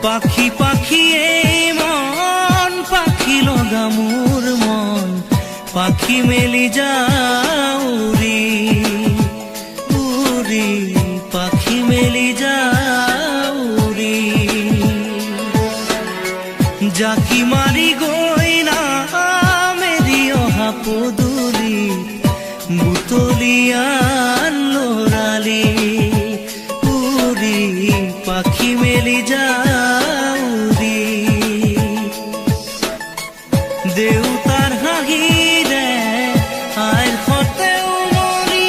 পাখি পাখি এই মন পাখি লগা মোৰ মন পাখি মেলি যাও উৰি উৰি পাখি মেলি যাও উৰি জাকি মাৰি গৈ না মেলি অহা পদূলি বুটলিয়ান লৰালি উৰি পাখি মেলি যাও উৰি দেউতাৰ হাঁহিৰে আইৰ সতে উমৰি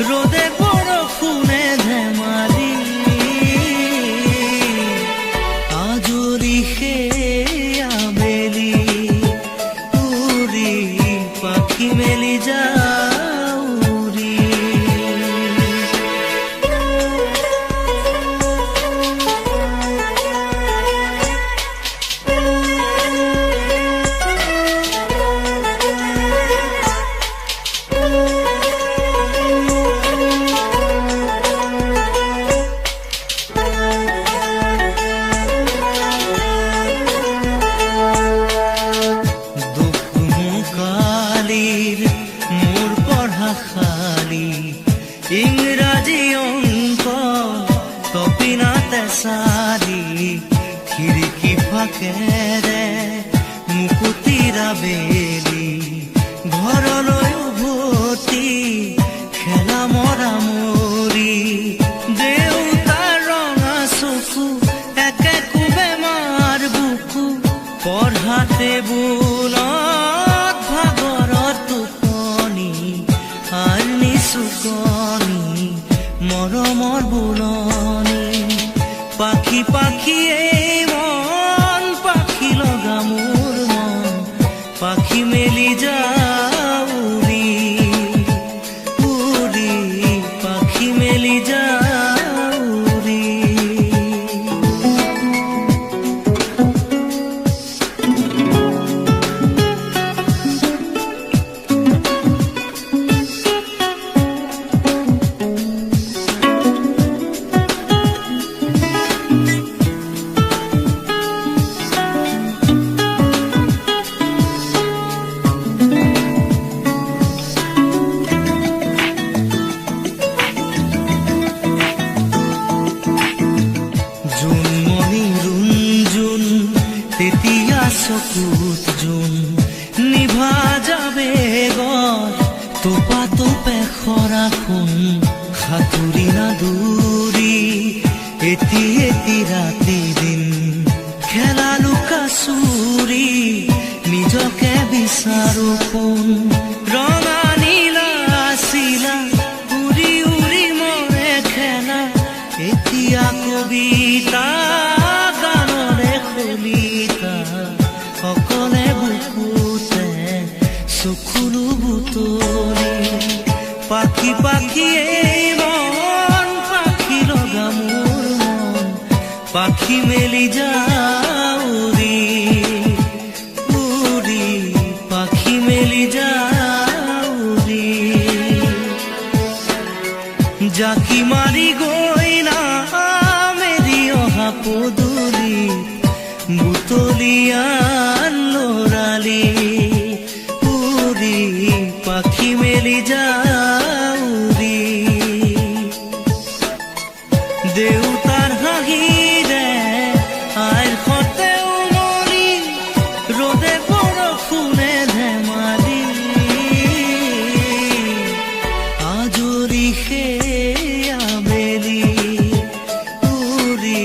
ৰ'দে বৰষুণে ধেমালি আজৰি সেই আবেলি উৰি পাখি মেলি যাও উৰি মোৰ পঢ়া খালি ইংৰাজী অংক তপিনাতে চাৰি খিৰিকী ফাকেৰে মুকুতিৰা বেলি ঘৰলৈ উভতি খেলা মৰা মৰি দেউতাৰ ৰঙা চকু একে কোবে মাৰ বুকু পঢ়াতে বুলত ভাগৰত টোপনি আৰু নিচুকনি মৰমৰ বুলনি পাখি পাখি এই মন পাখি লগা মোৰ মন পাখি মেলি যাও উৰি উৰি পাখি মেলি যাও উৰি তেতিয়া চকুত জোন নিভা যাবে গৰ তোপা তোপে খৰা সোণ সাঁতুৰি নাদুৰি এটি এটি ৰাতি দিন খেলা লুকা চুৰি নিজকে বিচাৰো কোন ৰঙা নীলা আছিলা উৰি উৰি মৰে খেলা এতিয়া কবিতা গানৰে খলিতা সকলে বুকুতে চকুলো বুটলি পাখি পাখি এই মন পাখি লগা মোৰ মন পাখি মেলি যাও উৰি উৰি পাখি মেলি যাও উৰি জাকি মাৰি গৈ না মেলি অহা পদূলি বুটলিয়ান লৰালি উৰি পাখি মেলি যাও উৰি দেউতাৰ হাঁহিৰে আইৰ সতে উমৰি ৰ'দে বৰষুণে ধেমালি আজৰি সেই আবেলি উৰি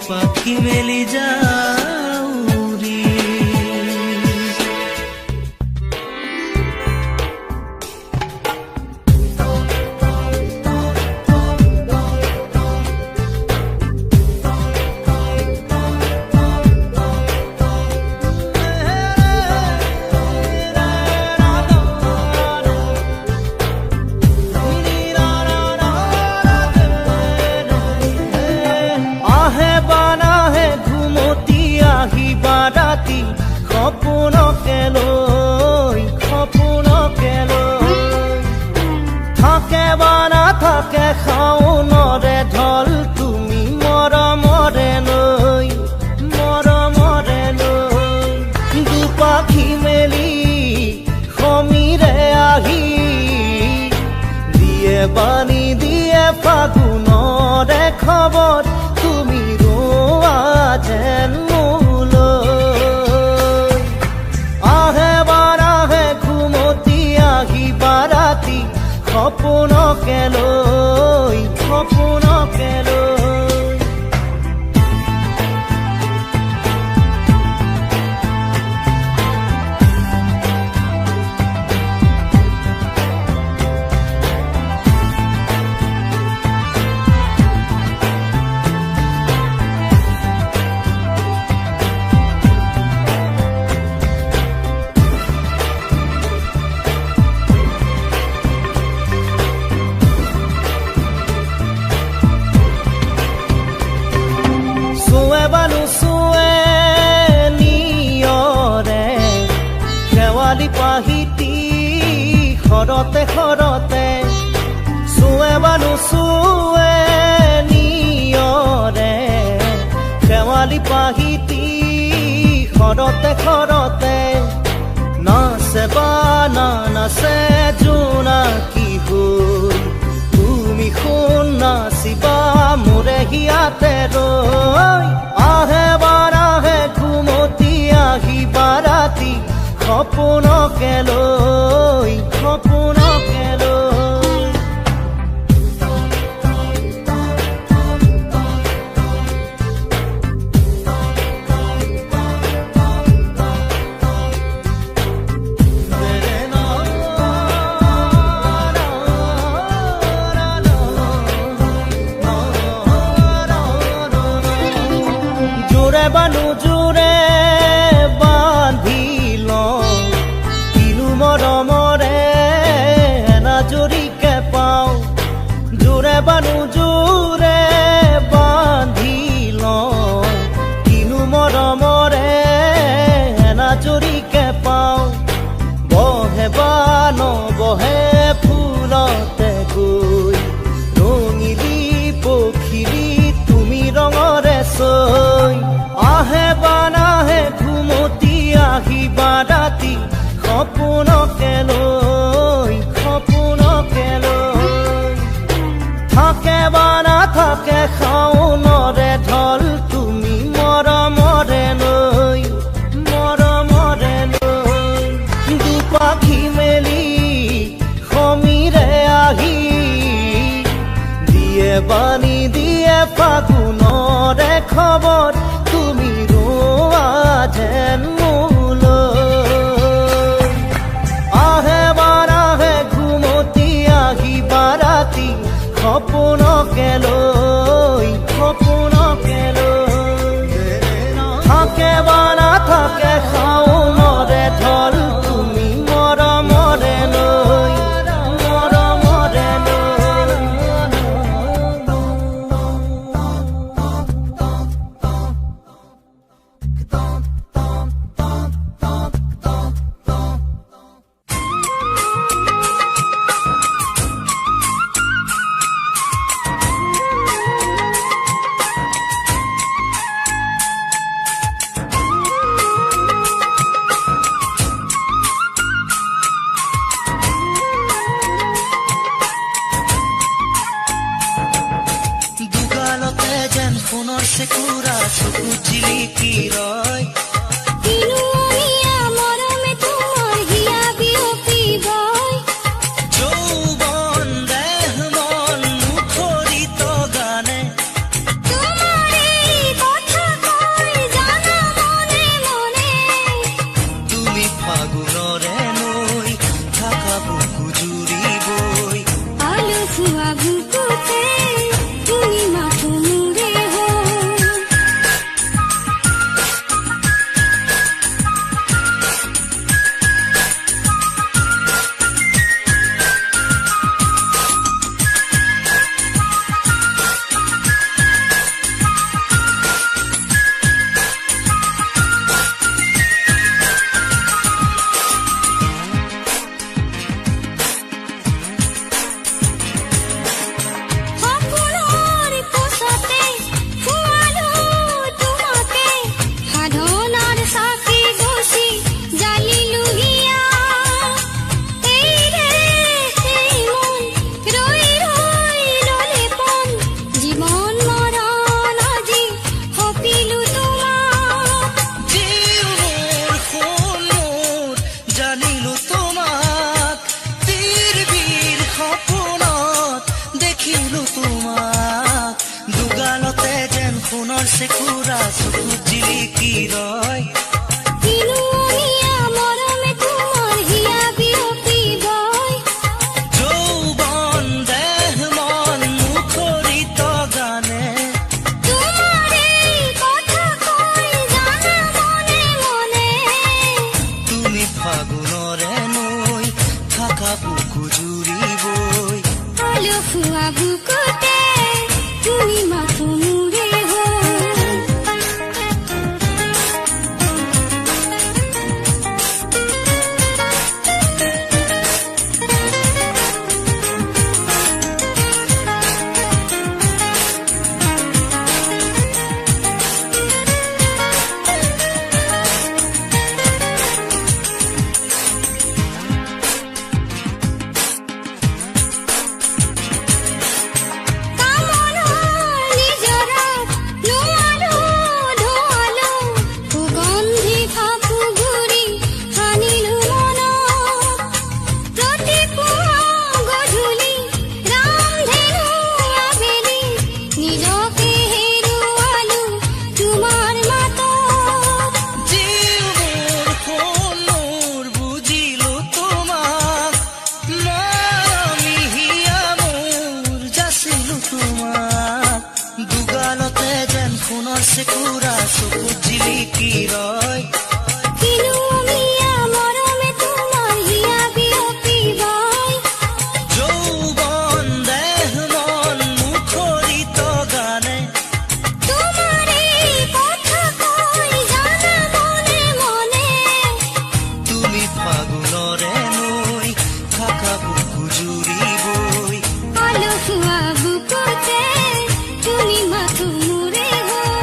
পাখি মেলি যাও উৰি সপোনকে লৈ থাকে বা নাথাকে শাওনৰে ঢল তুমি মৰমৰে লৈ বাণী দিয়ে ফাগুনৰে খবৰ তুমি ৰোৱা যেন মোলৈ আহে বাৰাহে ঘুমতি আহিবা ৰাতি সপোনকে লৈ সপোনকে লৈ পাহিতি খৰতে খৰতে চুৱে বা নুচুৱে নিয়ৰে শেৱালি পাহিতি খৰতে খৰতে নাচে বা নাচে জোনাকী হৈ তুমি শুন নাচিবা মোৰে হিয়াতে ৰৈ আহে বাৰাহে ঘুমতি আহিবা ৰাতি সপোনকে লৈ সপোনকে লৈ জোৰে বানু জোৰে বান্ধি মৰমৰে এনাজৰিকে পাওঁ জোৰে বানু জোৰে বান্ধি লওঁ কিনো মৰমৰে এনাজৰিকে পাওঁ বহে বা নবহে ফুলতে গৈ ৰঙিলি পখিলি তুমি ৰঙৰে চৈ আহে বা নাহে ঘুমতি আহিবা ৰাতি সপোনকে লৈ সপোনকে লৈ থাকে বা নাথাকে শাওনৰে ঢল তুমি মৰমৰে লৈ দুপাখি মেলি সমীৰে আহি দিয়ে বাণী দিয়ে ফাগুনৰে খবৰ তুমি ৰোৱা যেন সপোনকে লৈ সপোনকে লৈ থাকে বা নাথাকে শাওনৰে ঢল তুমি মৰমৰে লৈ মৰমৰে সোণৰ চেকুৰা চকু জিলিকি ৰয় যৌৱন দেহ মন মুখৰিত গানে তুমি ফাগুনৰে নৈ থাকা বুকু জুৰিবই আলু খোৱা বুকুতে তুমি মাথো সোণৰ চেকুৰা চকুত জিলিকি ৰয় কিনুনিয়া মৰমে তোমাৰ হিয়া বিয়পিবই যৌৱন দেহ মন মুখৰিত গানে তোমাৰে কথা কৈ জানা মনে মনে তুমি ফাগুনৰে নৈ থাকা বুকু জুৰিবই আলসুৱা বুকুতে তুমি মাথো মোৰে হৈ চেকুৰা চকুত জিলিকি ৰয় কিনুনিয়া মৰমে তোমাৰ হিয়া বিয়পিবই যৌৱন দেহ মন মুখৰিত গানে তোমাৰে কথা কৈ জানা মনে মনে তুমি ফাগুনৰে নৈ থাকা বুকু জুৰিবই আলসুৱা বুকুতে তুমি মাথো মোৰে হৈ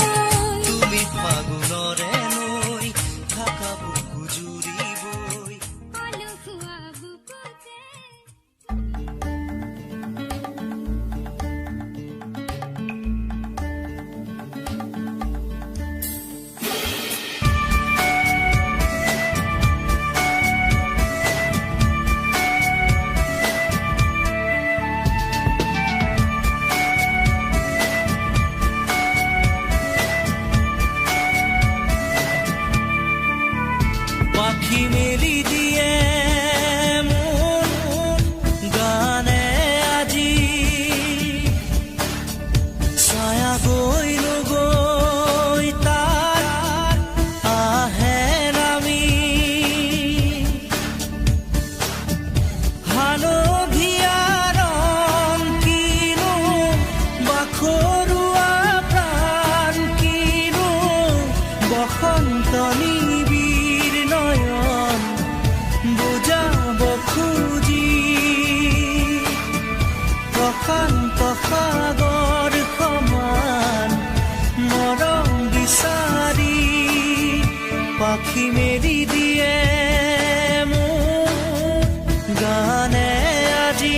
তুমি ফাগুনৰে নৈ থাকা বুকু জুৰিবই আলসুৱা বুকুতে পাখি মেলি দিয়ে মোৰ গানে আজি ছায়া গৈ নগৈ তাৰ আহে নামি হালধীয়া ৰং কিনো বাখৰুৱা প্ৰাণ কিনো বসন্ত নিবিৰ নয়ন বুজাব খুজি প্ৰশান্ত সাগৰ সমান মৰম বিচাৰি পাখি মেলি দিয়ে মোৰ গানে আজি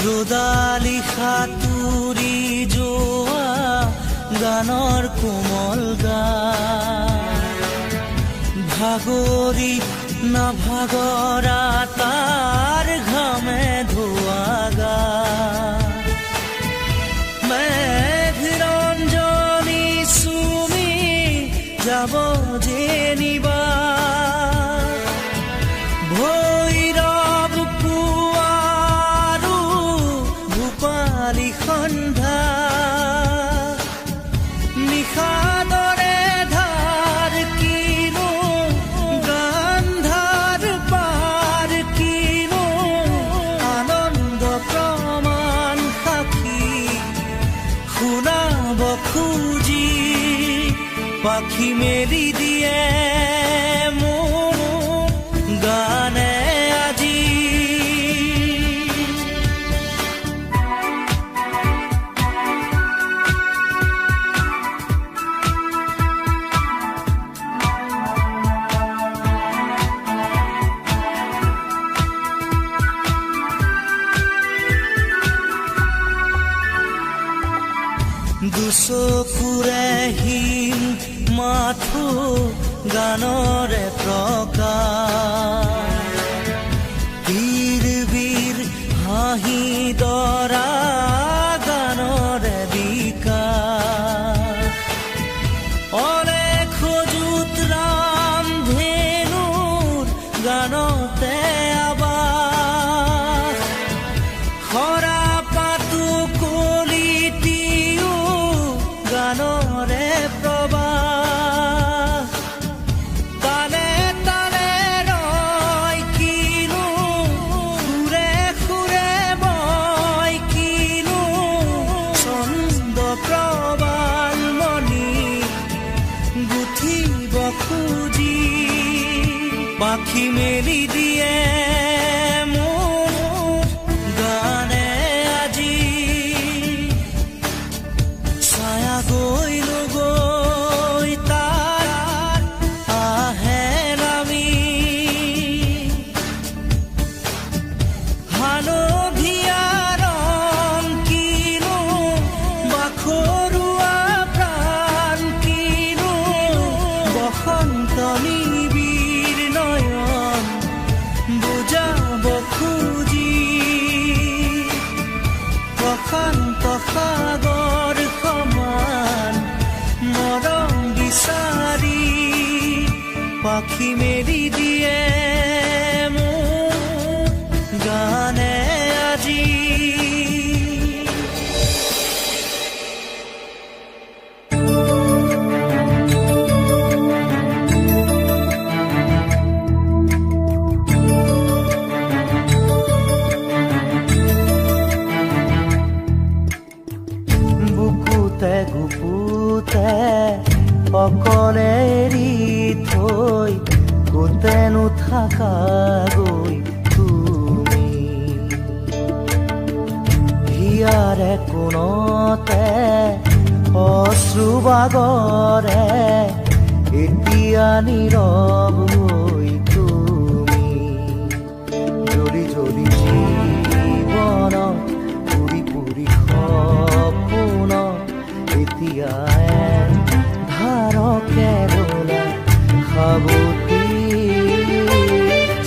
ৰ'দালি সাঁতুৰি যোৱা গানৰ কোমল গান ভাগৰি নাভাগৰা তাৰ ঘামে ধোৱা গান মেঘৰঞ্জনী চুমি যাব যেনিবা ভৈৰৱ পুৱাৰো ভূপালী সন্ধ্যা নিশাদৰে ধাৰ কিনো গান্ধাৰ পাৰ কিনো আনন্দ প্ৰমাণ সাক্ষী শুনাব খুজি পাখি মেলি দিয়ে মোৰ গানে আজি চকুৰে হিম মাথো গানৰে প্ৰকাশ বীৰ বীৰ হাঁহি দৰা গানৰে বিকাশ অলেখ যুত ৰাম ধেনুৰ গানতে আবাস খৰা পাতো কলিটিও গানৰে প্ৰবাহ তালে তালে ৰয় কিনো সুৰে সুৰে বয় কিনো ছন্দ প্ৰবাল মণি গুঠিব খুজি পাখি মেলি দিয়ে মোৰ গানে আজি ছায়া গৈ নগৈ তাৰ আহে নামি হালধীয়া ৰং কিনো বাখৰুৱা প্ৰাণ কিনো বসন্ত নিবিৰ নয়ন বুজাব খুজি প্ৰশান্ত সাগৰ সমান মৰম বিচাৰি পাখি মেলি দিয়ে মোৰ গানে আজি বুকুতে গুপুতে অকলে এৰি থৈ কোতেনো থাকা গৈ তুমি হিয়াৰে কোণতে অশ্ৰু বাগৰে এতিয়া নীৰৱ হৈ তুমি জ্বলি জ্বলি জীৱন পুৰি পুৰি সপোন এতিয়া ধাৰকে ৰোলা সাবতি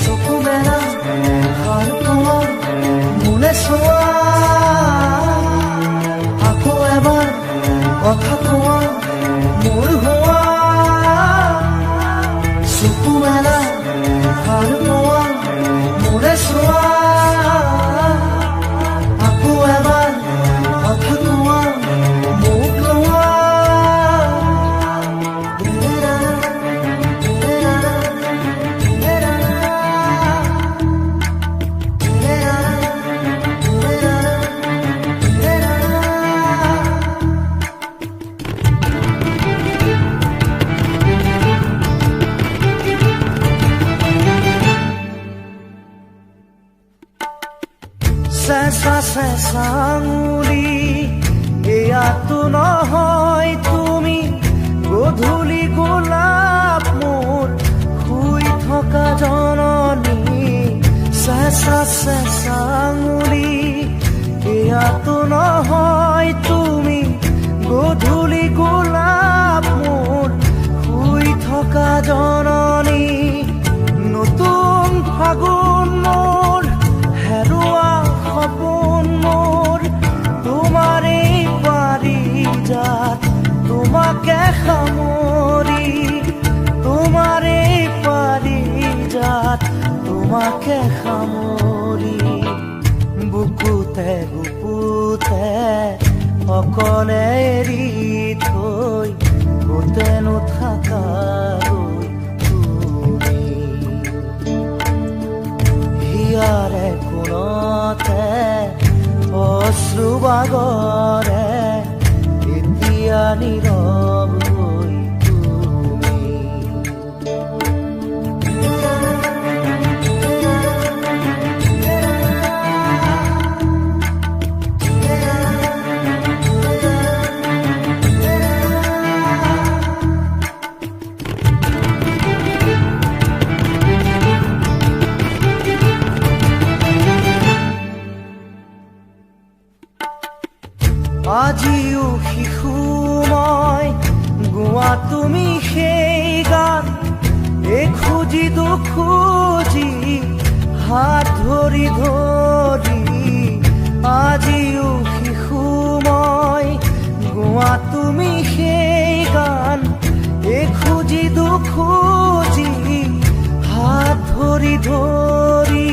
চকু মেলা সাৰ পোৱা মোলে চোৱা আকৌ এবাৰ কথা কোৱা মোৰ হোৱা চকু মেলা সাৰ পোৱা মোলে চোৱা আকৌ এবাৰ কথা কোৱা মোক কোৱা চেঁচা চেঁচা আঙুলি এয়াতো নহয় তুমি গধূলি গোলাপ মোৰ শুই থকা জননী চেঁচা চেঁচা আঙুলি এয়াতো নহয় তুমি গধূলি গোলাপ মোৰ শুই থকা জননী নতুন ফাগুন মোৰ হেৰুৱা সপোন মোৰ তোমাৰে পাৰিজাত তোমাকে সামৰি তোমাৰে পাৰিজাত তোমাকে সামৰি বুকুতে গুপুতে অকলে এৰি থৈ কোতেনো থাকা গৈ তুমি হিয়াৰে কোণতে অশ্ৰু বাগৰে এতিয়া নীৰৱ হৈ তুমি আজিও শিশু খুজি হাত ধৰি ধৰি আজিও শিশু মই গোৱা তুমি সেই গান খুজি খুজি হাত ধৰি ধৰি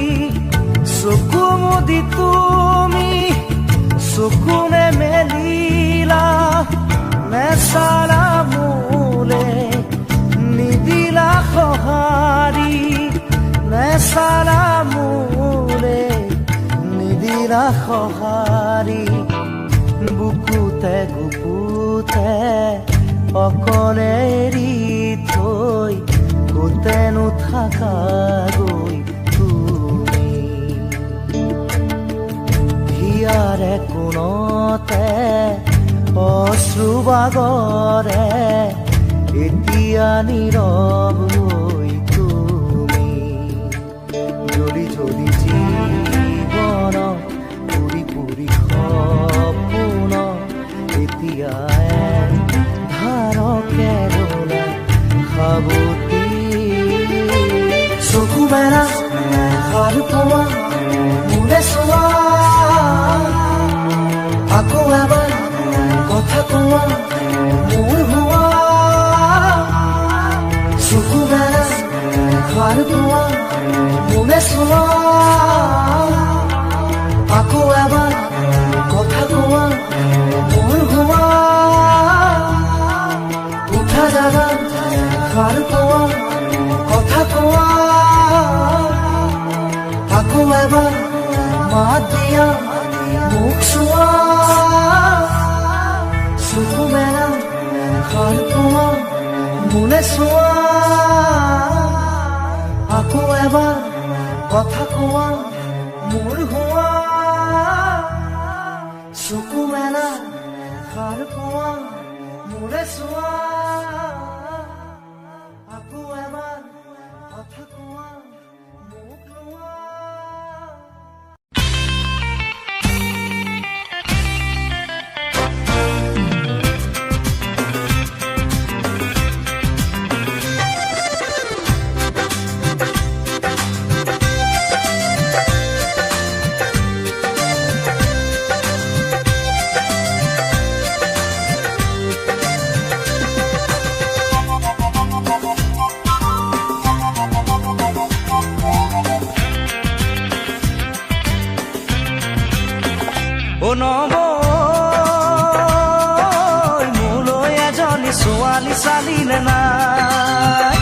চকু মুদি তুমি চকুনে মেলিলা নেচালা মোলে নিদিলা সঁহাৰি নেচালা মোলে নিদিলা সঁহাৰি বুকুতে গুপুতে অকলে এৰি থৈ গোটেনো থাকাগৈ তুমি হিয়াৰে কোণতে অশ্ৰুবাগৰে এতিয়া নীৰৱ হৈ তুমি জ্বলি জ্বলি জীৱন পুৰি পুৰি সপোন এতিয়া ধাৰকে ৰোলা সাৱতি চকু মেলা ঘৰ পোৱা মোলে চোৱা আকৌ এবাৰ কথা কোৱা মোৰ হোৱা চকু মেলা ঘৰ পোৱা মোলে চোৱা আকৌ এবাৰ কথা কোৱা মোৰ হোৱা উঠা জাগা ঘৰ পোৱা কথা কোৱা আকৌ এবাৰ মাত দিয়া মুখ চোৱা চকু মেলা ঘৰ পোৱা মোলে চোৱা আকৌ এবাৰ কথা কোৱা মোৰ হোৱা চকু মেলা ঘৰ পোৱা মোলে চোৱা আকৌ এবাৰ কথা কোৱা মোক লোৱা মোলৈ এজনী ছোৱালী চালিলে নাই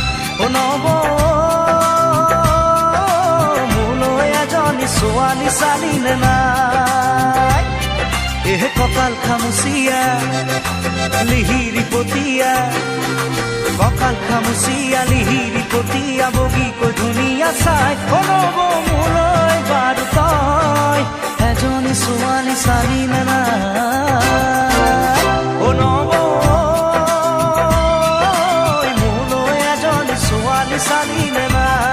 মোলৈ এজনী ছোৱালী চালিলে নাই কঁকাল খামুচিয়া লিহিৰি পতিয়া কঁকাল খামুচিয়া লিহিৰি পতিয়া বগীকৈ ধুনীয়া চাই মোলৈ বাৰু তই এজনী ছোৱালী চালিলে নাই মোলৈ এজনী ছোৱালী চালিলে নাই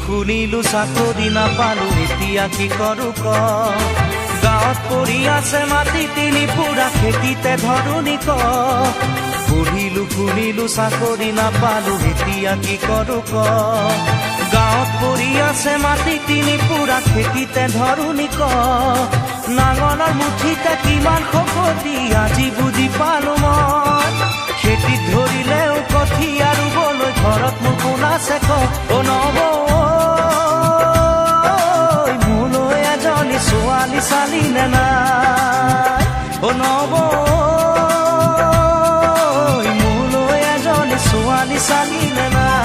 শুনিলো চাকৰি নাপালো এতিয়া কি কৰো ক গাঁৱত পৰি আছে মাটি তিনি পুৰা খেতিতে ধৰণি ক পঢ়িলো শুনিলো চাকৰি নাপালো এতিয়া কি কৰো ক গাঁৱত পৰি আছে মাটি তিনি পুৰা খেতিতে ধৰণি ক নাঙলৰ মুঠিতে কিমান শকতি আজি বুজি পালো মই খেতিত ধৰিলেও কঠীয়া ৰুবলৈ ঘৰত মোৰ কোন আছে ক ছোৱালী চালিলে নাই নব মোলৈ এজনী ছোৱালী চালিলে নাই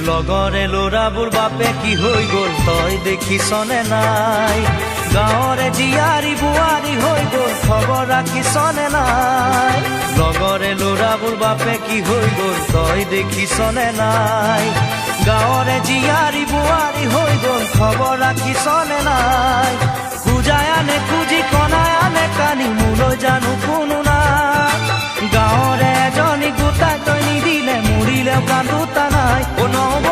লগৰে ল'ৰাবোৰ বাপে কি হৈ গ'ল তই দেখিছনে নাই গাঁৱৰে জীয়াৰী বোৱাৰী হৈ গ'ল খবৰ ৰাখিছনে নাই লগৰে ল'ৰাবোৰ বাপে কি হৈ গ'ল তই দেখিছনে নাই গাঁৱৰে জীয়াৰী বোৱাৰী হৈ গ'ল খবৰ ৰাখিছনে নাই খুজাই আনে খুজি কণাই আনে কানি মোলৈ জানো কোনো নাই গাঁৱৰে এজনী গোটাই তই নিদিলে মৰিলেও কান্দোতা নাই নব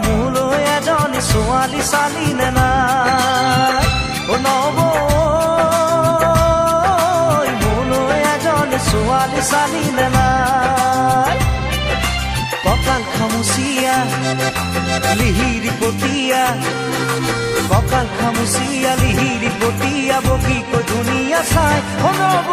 মোলৈ এজনী ছোৱালী চালিলে নাই নব মোলৈ এজনী ছোৱালী চালিলে নাই কঁকাল খামুচিয়া লিহিৰি পতিয়া কঁকাল খামুচিয়া লিহিৰি পতিয়া বগীকৈ ধুনীয়া চাই নব